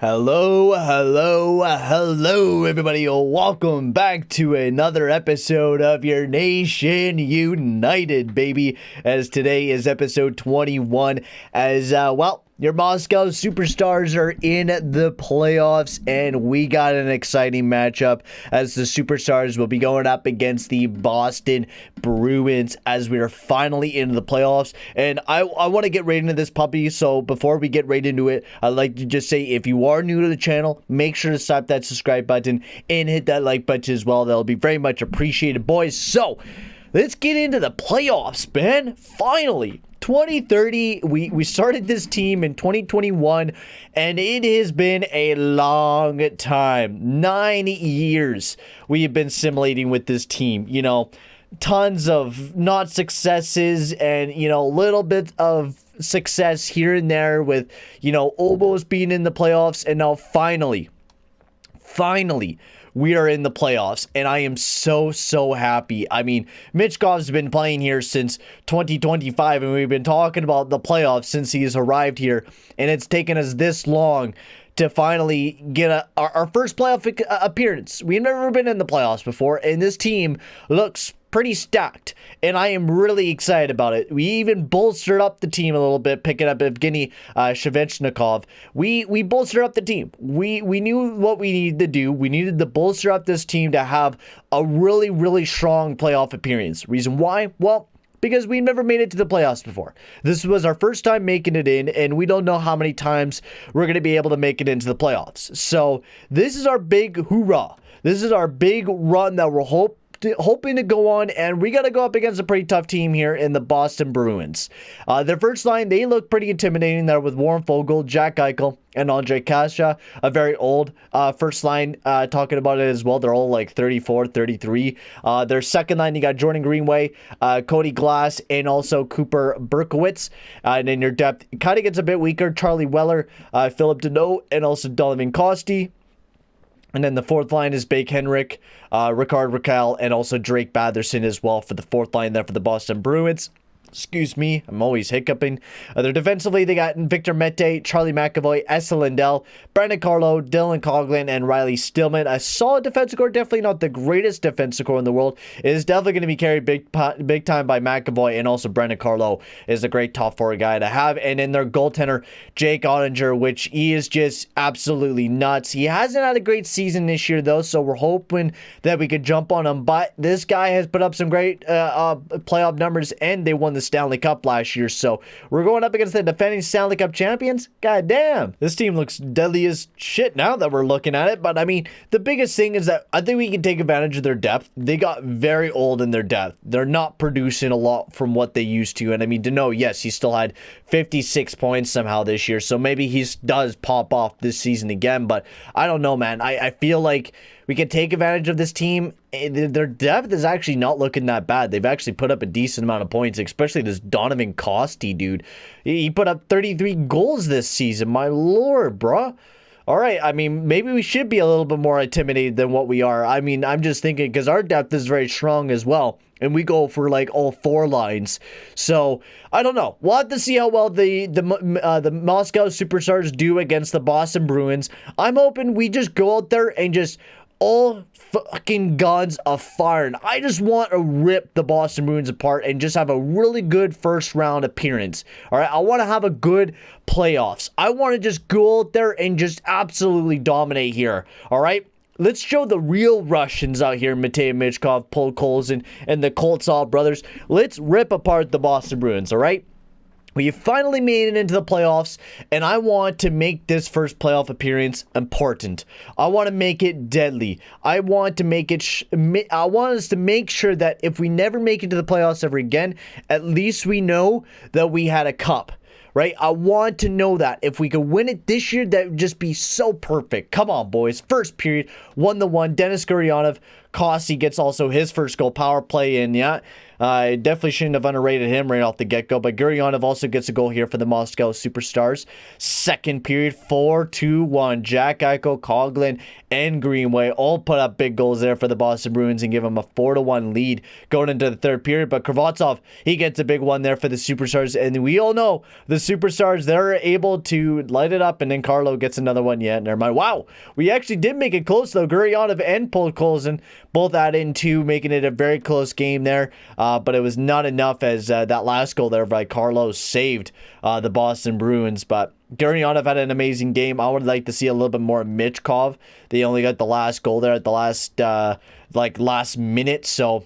Hello, everybody. Welcome back to another episode of your Nation United, baby. As today is episode 21. Your Moscow Superstars are in the playoffs, and we got an exciting matchup as the Superstars will be going up against the Boston Bruins as we are finally into the playoffs. And I want to get right into this puppy, so before we get right into it, I'd like to just say, if you are new to the channel, make sure to slap that subscribe button and hit that like button as well. That'll be very much appreciated, boys. So, let's get into the playoffs, man. Finally. 2030, we started this team in 2021, and it has been a long time. 9 years we have been simulating with this team. You know, tons of not successes and, you know, little bit of success here and there with, you know, almost being in the playoffs, and now finally, we are in the playoffs, and I am so happy. I mean, Michkov's been playing here since 2025, and we've been talking about the playoffs since he's arrived here, and it's taken us this long to finally get our first playoff appearance. We've never been in the playoffs before, and this team looks pretty stacked, and I am really excited about it. We even bolstered up the team a little bit, picking up Evgeny Shevchnikov. We bolstered up the team. We knew what we needed to do. We needed to bolster up this team to have a really strong playoff appearance. Reason why? Well, because we never made it to the playoffs before. This was our first time making it in, and we don't know how many times we're going to be able to make it into the playoffs. So this is our big hoorah. This is our big run that we're hoping to go on, and we got to go up against a pretty tough team here in the Boston Bruins. Their first line, they look pretty intimidating there with Warren Foegele, Jack Eichel, and Andre Kasha, a very old first line, talking about it as well. They're all like 34, 33. Their second line, you got Jordan Greenway, Cody Glass, and also Cooper Berkowitz. And in your depth, it kind of gets a bit weaker. Charlie Weller, Philip Deneau, and also Donovan Costi. And then the fourth line is Bake Henrik, Ricard Raquel, and also Drake Batherson as well for the fourth line there for the Boston Bruins. Excuse me, I'm always hiccuping. They're defensively, they got Victor Mete, Charlie McAvoy, Esa Lindell, Brandon Carlo, Dylan Coughlin, and Riley Stillman. A solid defensive core, definitely not the greatest defensive core in the world. It is definitely going to be carried big time by McAvoy, and also Brandon Carlo is a great top four guy to have. And then their goaltender, Jake Ottinger, which he is just absolutely nuts. He hasn't had a great season this year, though, so we're hoping that we could jump on him. But this guy has put up some great playoff numbers, and they won the Stanley Cup last year, so we're going up against the defending Stanley Cup champions. God damn, this team looks deadly as shit now that we're looking at it. But I mean, the biggest thing is that I think we can take advantage of their depth. They got very old in their depth. They're not producing a lot from what they used to. And I mean, Deneau, yes, he still had 56 points somehow this year, so maybe he does pop off this season again. But I don't know, man. I feel like we can take advantage of this team. Their depth is actually not looking that bad. They've actually put up a decent amount of points, especially this Donovan Costi dude. He put up 33 goals this season. My lord, bruh. All right, I mean, maybe we should be a little bit more intimidated than what we are. I mean, I'm just thinking because our depth is very strong as well, and we go for like all four lines. So I don't know. We'll have to see how well the Moscow Superstars do against the Boston Bruins. I'm hoping we just go out there and just all fucking guns a firing. I just want to rip the Boston Bruins apart and just have a really good first round appearance. All right, I want to have a good playoffs. I want to just go out there and just absolutely dominate here. All right. Let's show the real Russians out here, Matei Michkov, Podkolzin, and the Koltsov brothers. Let's rip apart the Boston Bruins, all right? We finally made it into the playoffs, and I want to make this first playoff appearance important. I want to make it deadly. I want to make it. I want us to make sure that if we never make it to the playoffs ever again, at least we know that we had a cup. Right? I want to know that. If we could win it this year, that would just be so perfect. Come on, boys. First period, 1-1. Denis Gurianov Kossi gets also his first goal, power play, and yeah, I definitely shouldn't have underrated him right off the get-go, but Gurianov also gets a goal here for the Moscow Superstars. Second period, 4-2-1. Jack Eichel, Coughlin, and Greenway all put up big goals there for the Boston Bruins and give them a 4-1 lead going into the third period, but Kravatsov, he gets a big one there for the Superstars, and we all know the Superstars, they're able to light it up, and then Carlo gets another one. Yeah, never mind. Wow, we actually did make it close, though. Gurianov and Podkolzin both add in two, making it a very close game there. But it was not enough as that last goal there by Carlos saved the Boston Bruins. But Gurianov had an amazing game. I would like to see a little bit more Michkov. They only got the last goal there at the last minute. So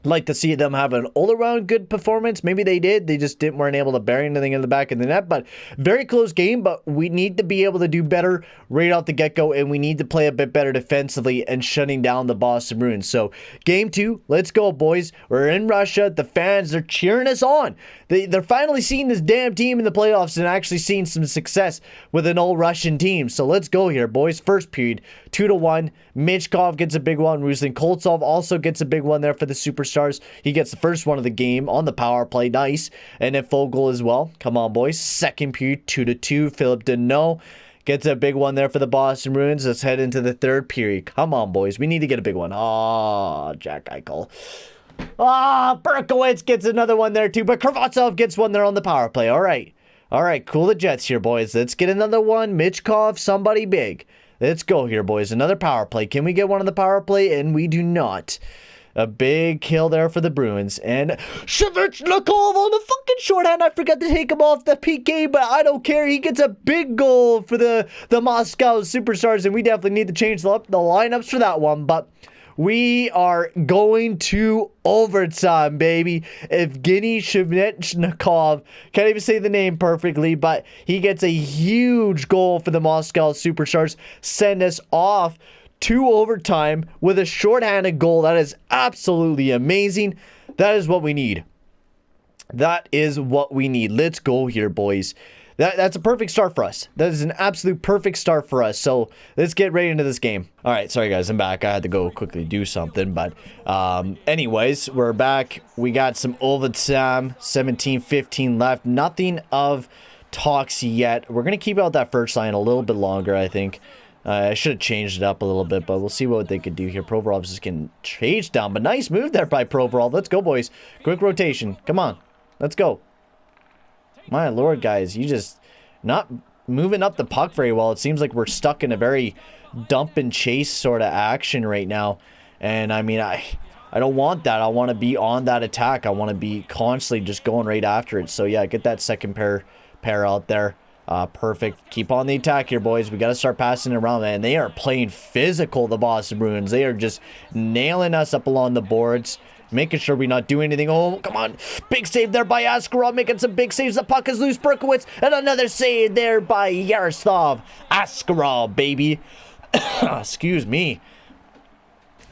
like to see them have an all-around good performance. Maybe they did. They just weren't able to bury anything in the back of the net. But very close game. But we need to be able to do better right off the get-go. And we need to play a bit better defensively and shutting down the Boston Bruins. So game 2. Let's go, boys. We're in Russia. The fans are cheering us on. They're finally seeing this damn team in the playoffs and actually seeing some success with an all-Russian team. So let's go here, boys. First period, 2-1. Michkov gets a big one. Ruslan Koltsov also gets a big one there for the Superstars. He gets the first one of the game on the power play. Nice. And then Fogel as well. Come on, boys. Second period, 2-2. Philip Deneau gets a big one there for the Boston Bruins. Let's head into the third period. Come on, boys. We need to get a big one. Oh, Jack Eichel. Berkowitz gets another one there too, but Kravatsov gets one there on the power play. All right, cool the Jets here, boys. Let's get another one. Michkov, somebody big. Let's go here, boys. Another power play. Can we get one on the power play? And we do not. A big kill there for the Bruins. And Shevchennikov on the fucking shorthand. I forgot to take him off the PK, but I don't care. He gets a big goal for the Moscow Superstars, and we definitely need to change the lineups for that one, but we are going to overtime, baby. Evgeny Shevchennikov, can't even say the name perfectly, but he gets a huge goal for the Moscow Superstars. Send us off to overtime with a shorthanded goal. That is absolutely amazing. That is what we need. That is what we need. Let's go here, boys. That's a perfect start for us. That is an absolute perfect start for us. So let's get right into this game. All right, sorry guys, I'm back. I had to go quickly do something, but anyways, we're back. We got some overtime, 17-15 left. Nothing of talks yet. We're gonna keep out that first line a little bit longer, I think. I should have changed it up a little bit, but we'll see what they could do here. Provorov's just getting chased down, but nice move there by Provorov. Let's go, boys. Quick rotation. Come on, let's go. My lord, guys, you just not moving up the puck very well. It seems like we're stuck in a very dump and chase sort of action right now. And I mean, I don't want that. I want to be on that attack. I want to be constantly just going right after it. So yeah, get that second pair out there. Perfect. Keep on the attack here, boys. We got to start passing it around, man. They are playing physical, the Boston Bruins. They are just nailing us up along the boards. Making sure we not do anything. Oh, come on. Big save there by Askarov. Making some big saves. The puck is loose. Berkowitz. And another save there by Yaroslav Askarov, baby. Excuse me.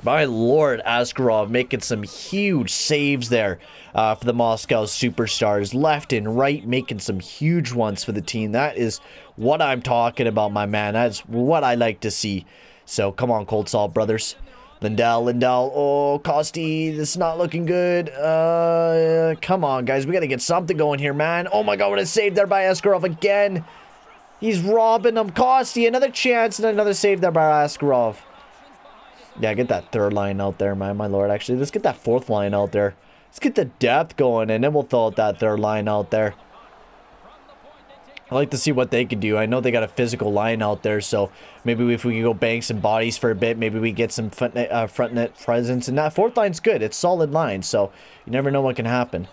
My lord, Askarov making some huge saves there for the Moscow Superstars. Left and right making some huge ones for the team. That is what I'm talking about, my man. That's what I like to see. So, come on, Cold Salt brothers. Lindell. Oh, Kosti, this is not looking good. Come on, guys. We got to get something going here, man. Oh, my God. What a save there by Askarov again. He's robbing them. Kosti, another chance and another save there by Askarov. Yeah, get that third line out there, man. My lord. Actually, let's get that fourth line out there. Let's get the depth going, and then we'll throw out that third line out there. I like to see what they can do. I know they got a physical line out there, so maybe if we can go bang some bodies for a bit, maybe we get some front net presence. And that fourth line's good. It's solid line, so you never know what can happen.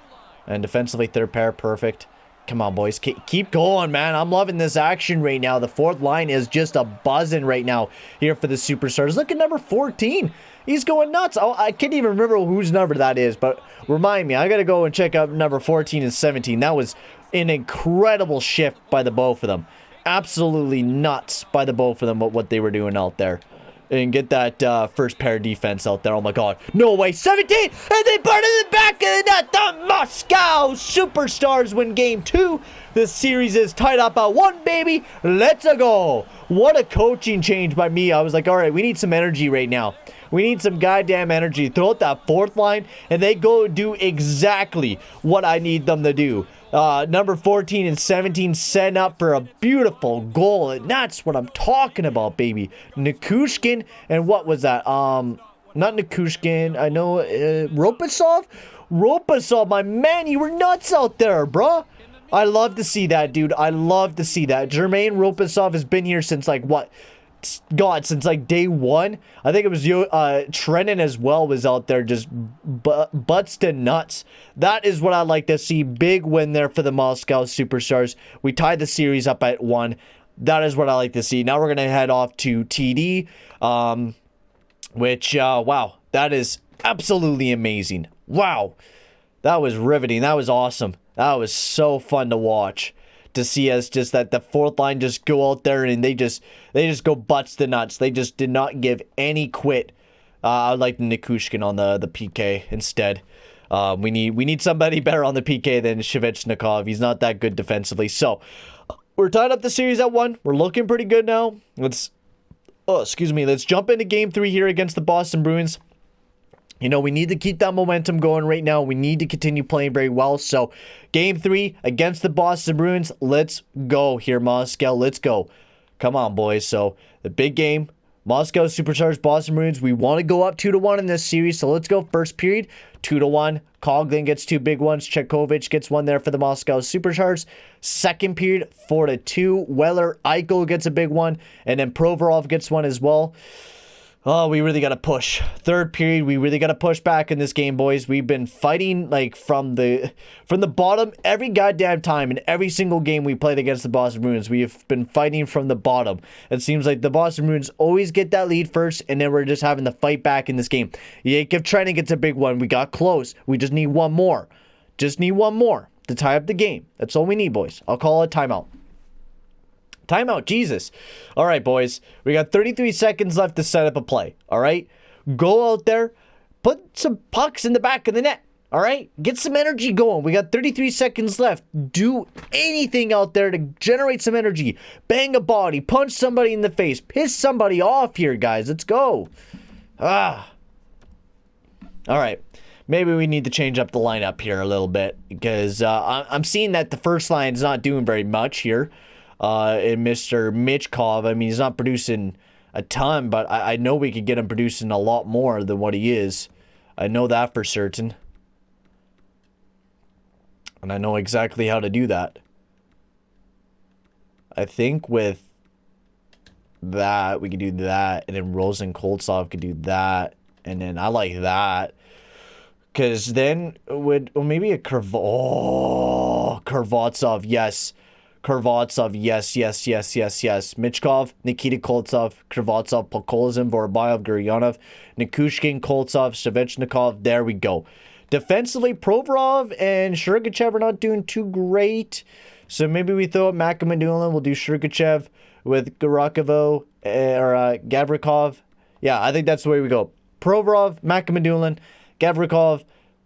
And defensively, third pair, perfect. Come on, boys. Keep going, man. I'm loving this action right now. The fourth line is just a buzzing right now here for the Superstars. Look at number 14. He's going nuts. Oh, I can't even remember whose number that is, but remind me. I got to go and check out number 14 and 17. That was an incredible shift by the both of them. Absolutely nuts by the both of them what they were doing out there. And get that first pair defense out there. Oh my God. No way. 17! And they put it in the back of the net. The Moscow Superstars win game 2. The series is tied up at 1, baby. Let's go. What a coaching change by me. I was like, all right, we need some energy right now. We need some goddamn energy. Throw out that fourth line, and they go do exactly what I need them to do. Number 14 and 17 setting up for a beautiful goal, and that's what I'm talking about, baby. Nikushkin, and what was that? Not Nikushkin, I know, Ropasov, my man, you were nuts out there, bruh. I love to see that, dude. I love to see that. Jermaine Ropasov has been here since, like, what? God, since, like, day one. I think it was Trennan as well was out there just butts to nuts. That is what I like to see. Big win there for the Moscow Superstars. We tied the series up at 1. That is what I like to see. Now we're going to head off to TD, which, wow, that is absolutely amazing. Wow, that was riveting. That was awesome. That was so fun to watch, to see us just that the fourth line just go out there and they just go butts to nuts. They just did not give any quit. I like Nikushkin on the PK instead. We need somebody better on the PK than Shevchnikov. He's not that good defensively. So we're tied up the series at 1. We're looking pretty good now. Let's jump into game 3 here against the Boston Bruins. You know, we need to keep that momentum going right now. We need to continue playing very well. So, game 3 against the Boston Bruins. Let's go here, Moscow. Let's go. Come on, boys. So, the big game. Moscow Superstars, Boston Bruins. We want to go up 2-1 in this series. So, let's go first period. 2-1. Coghlan gets 2 big ones. Chekovich gets 1 there for the Moscow Superstars. Second period, 4-2. Weller, Eichel gets a big one. And then Provorov gets 1 as well. Oh, we really got to push. Third period, we really got to push back in this game, boys. We've been fighting like from the bottom every goddamn time. In every single game we played against the Boston Bruins, we have been fighting from the bottom. It seems like the Boston Bruins always get that lead first, and then we're just having to fight back in this game. Yakov Trenin gets a big one. We got close. We just need one more. Just need one more to tie up the game. That's all we need, boys. I'll call it timeout. Timeout, Jesus. All right, boys. We got 33 seconds left to set up a play. All right? Go out there. Put some pucks in the back of the net. All right? Get some energy going. We got 33 seconds left. Do anything out there to generate some energy. Bang a body. Punch somebody in the face. Piss somebody off here, guys. Let's go. All right. Maybe we need to change up the lineup here a little bit, because I'm seeing that the first line is not doing very much here. And Mr. Michkov, I mean, he's not producing a ton, but I know we could get him producing a lot more than what he is. I know that for certain. And I know exactly how to do that. I think with that, we could do that, and then Rosenkoltsov could do that, and then I like that. Because then maybe a Kravatsov, yes. Kravatsov, yes. Michkov, Nikita Koltsov, Kravatsov, Podkolzin, Vorobyev, Gurianov, Nikushkin, Koltsov, Shevchnikov. There we go. Defensively, Provorov and Sergachev are not doing too great. So maybe we throw up Mukhamadullin. We'll do Sergachev with Gavirikov or Gavirikov. Yeah, I think that's the way we go. Provorov, Mukhamadullin, Gavirikov,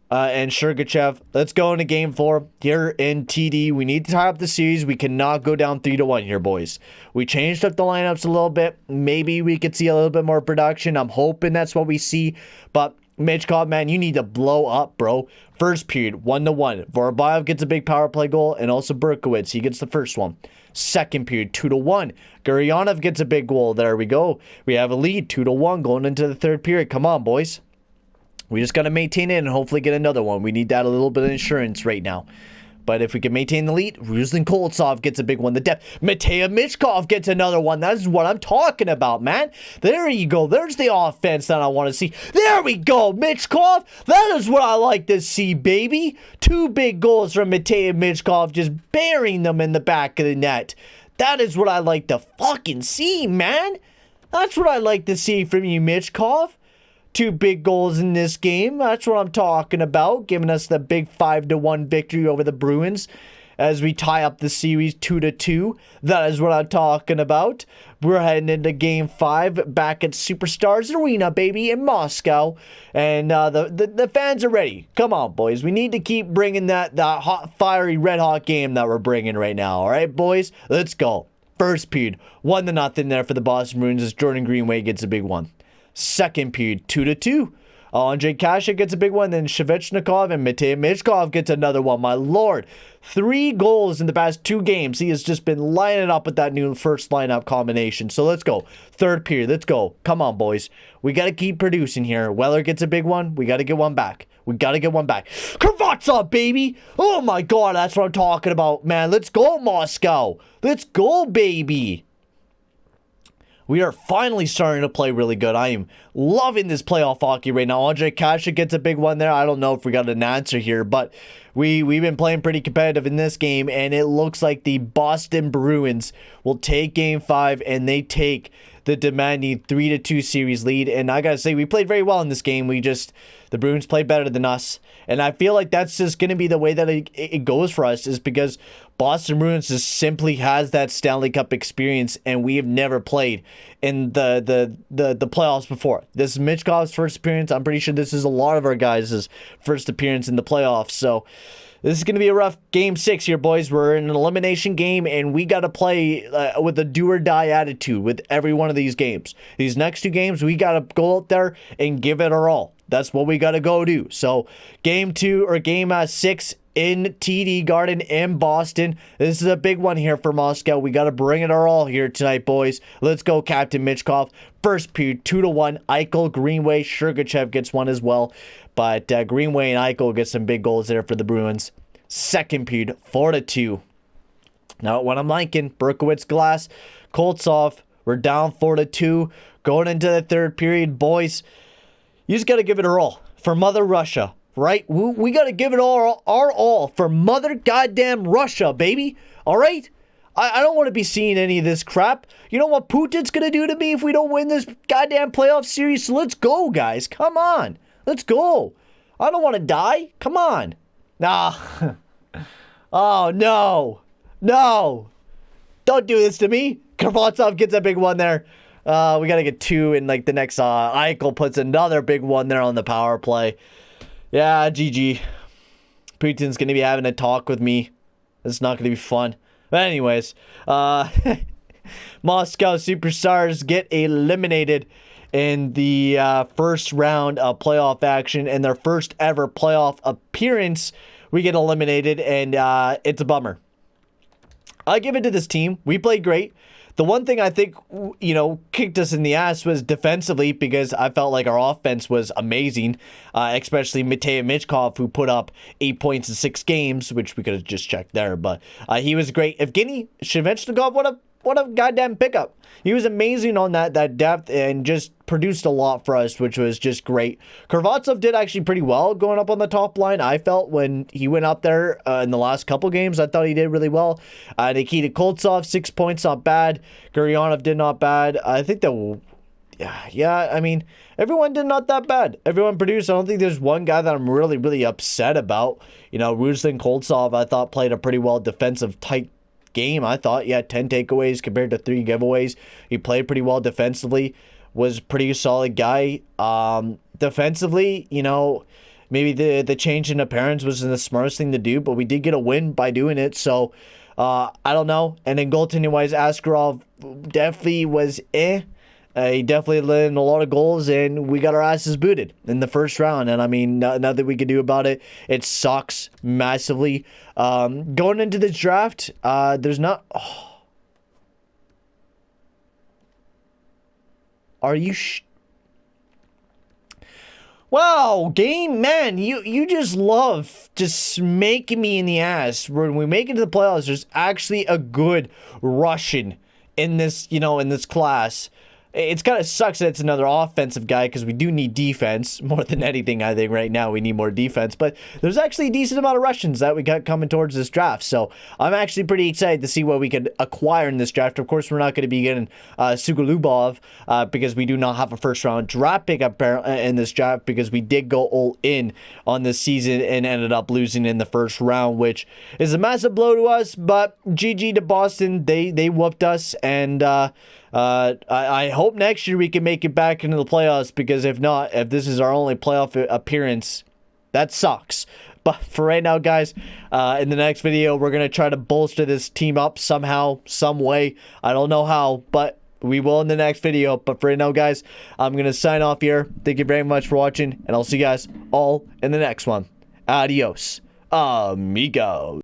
and Sergachev. Let's go into game 4 here in TD. We need to tie up the series. We cannot go down 3-1 here, boys. We changed up the lineups a little bit. Maybe we could see a little bit more production. I'm hoping that's what we see. But Michkov, man, you need to blow up, bro. First period, 1-1. Vorobyev gets a big power play goal, and also Berkowitz. He gets the first one. Second period, 2-1. Gurianov gets a big goal. There we go. We have a lead, 2-1 going into the third period. Come on, boys. We just got to maintain it and hopefully get another one. We need that a little bit of insurance right now. But if we can maintain the lead, Ruslan Koltsov gets a big one. The depth. Matei Michkov gets another one. That's what I'm talking about, man. There you go. There's the offense that I want to see. There we go, Michkov. That is what I like to see, baby. 2 big goals from Matei Michkov, just burying them in the back of the net. That is what I like to fucking see, man. That's what I like to see from you, Michkov. 2 big goals in this game. That's what I'm talking about. Giving us the big 5-1 victory over the Bruins as we tie up the series 2-2. That is what I'm talking about. We're heading into game 5 back at Superstars Arena, baby, in Moscow. And the fans are ready. Come on, boys. We need to keep bringing that hot, fiery, red-hot game that we're bringing right now. All right, boys? Let's go. First period, 1-0 there for the Boston Bruins as Jordan Greenway gets a big one. Second period, 2-2. Andre Kasha gets a big one, then Shevchnikov and Matei Michkov gets another one. My lord, 3 goals in the past 2 games. He has just been lining up with that new first lineup combination. So let's go. Third period, let's go. Come on, boys. We got to keep producing here. Weller gets a big one. We got to get one back. We got to get one back. Kravatsov, baby. Oh, my God. That's what I'm talking about, man. Let's go, Moscow. Let's go, baby. We are finally starting to play really good. I am loving this playoff hockey right now. Andre Kasha gets a big one there. I don't know if we got an answer here, but we've been playing pretty competitive in this game, and it looks like the Boston Bruins will take Game 5, and they take the demanding 3-2 series lead. And I gotta say, we played very well in this game. The Bruins played better than us, and I feel like that's just gonna be the way that it goes for us, is because Boston Bruins just simply has that Stanley Cup experience, and we have never played in the playoffs before. This is Michkov's first appearance. I'm pretty sure this is a lot of our guys' first appearance in the playoffs. So this is going to be a rough Game 6 here, boys. We're in an elimination game, and we got to play with a do-or-die attitude with every one of these games. These next 2 games, we got to go out there and give it our all. That's what we got to go do. So Game 6 in TD Garden in Boston. This is a big one here for Moscow. We got to bring it our all here tonight, boys. Let's go, Captain Michkov. First period, 2-1. Eichel, Greenway, Sergachev gets one as well. But Greenway and Eichel get some big goals there for the Bruins. Second period, 4-2. Now, what I'm liking, Berkowitz, Glass, Koltsov. We're down 4-2. Going into the third period, boys. You just got to give it our all for Mother Russia. Right? We got to give it our all for Mother Goddamn Russia, baby. All right? I don't want to be seeing any of this crap. You know what Putin's going to do to me if we don't win this goddamn playoff series? So let's go, guys. Come on. Let's go. I don't want to die. Come on. Nah. Oh, no. No. Don't do this to me. Kravatsov gets a big one there. We got to get 2 in like the next. Eichel puts another big one there on the power play. Yeah, GG. Putin's going to be having a talk with me. It's not going to be fun. But anyways, Moscow Superstars get eliminated in the first round of playoff action. And their first ever playoff appearance, we get eliminated, and it's a bummer. I give it to this team. We played great. The one thing I think, kicked us in the ass was defensively, because I felt like our offense was amazing, especially Matei Michkov, who put up 8 points in 6 games, which we could have just checked there, but he was great. Evgeny Shevchnikov, what a goddamn pickup. He was amazing on that depth and just produced a lot for us, which was just great. Kravatsov did actually pretty well going up on the top line. I felt when he went up there in the last couple games, I thought he did really well. Nikita Koltsov, 6 points, not bad. Gurianov did not bad. I think that, yeah, I mean, everyone did not that bad. Everyone produced. I don't think there's one guy that I'm really, really upset about. Ruslan Koltsov, I thought, played a pretty well defensive, tight game. I thought, 10 takeaways compared to 3 giveaways. He played pretty well defensively, was a pretty solid guy. Defensively, maybe the change in appearance wasn't the smartest thing to do, but we did get a win by doing it. So I don't know. And then goaltending wise, Askarov definitely was he definitely let in a lot of goals, and we got our asses booted in the first round. And I mean, nothing we could do about it. It sucks massively. Going into this draft, there's not. Oh. Are you? Wow, game, man, you just love just making me in the ass. When we make it to the playoffs, there's actually a good Russian in this, in this class. It's kind of sucks that it's another offensive guy, because we do need defense more than anything. I think right now we need more defense, but there's actually a decent amount of Russians that we got coming towards this draft. So I'm actually pretty excited to see what we could acquire in this draft. Of course, we're not going to be getting Sugulubov because we do not have a first round draft pick in this draft, because we did go all in on this season and ended up losing in the first round, which is a massive blow to us. But GG to Boston, they whooped us, and I hope next year we can make it back into the playoffs, because if not, if this is our only playoff appearance, that sucks. But for right now, guys, in the next video, we're going to try to bolster this team up somehow, some way. I don't know how, but We will in the next video. But for right now, guys, I'm going to sign off here. Thank you very much for watching. And I'll see you guys all in the next one. Adios, amigos.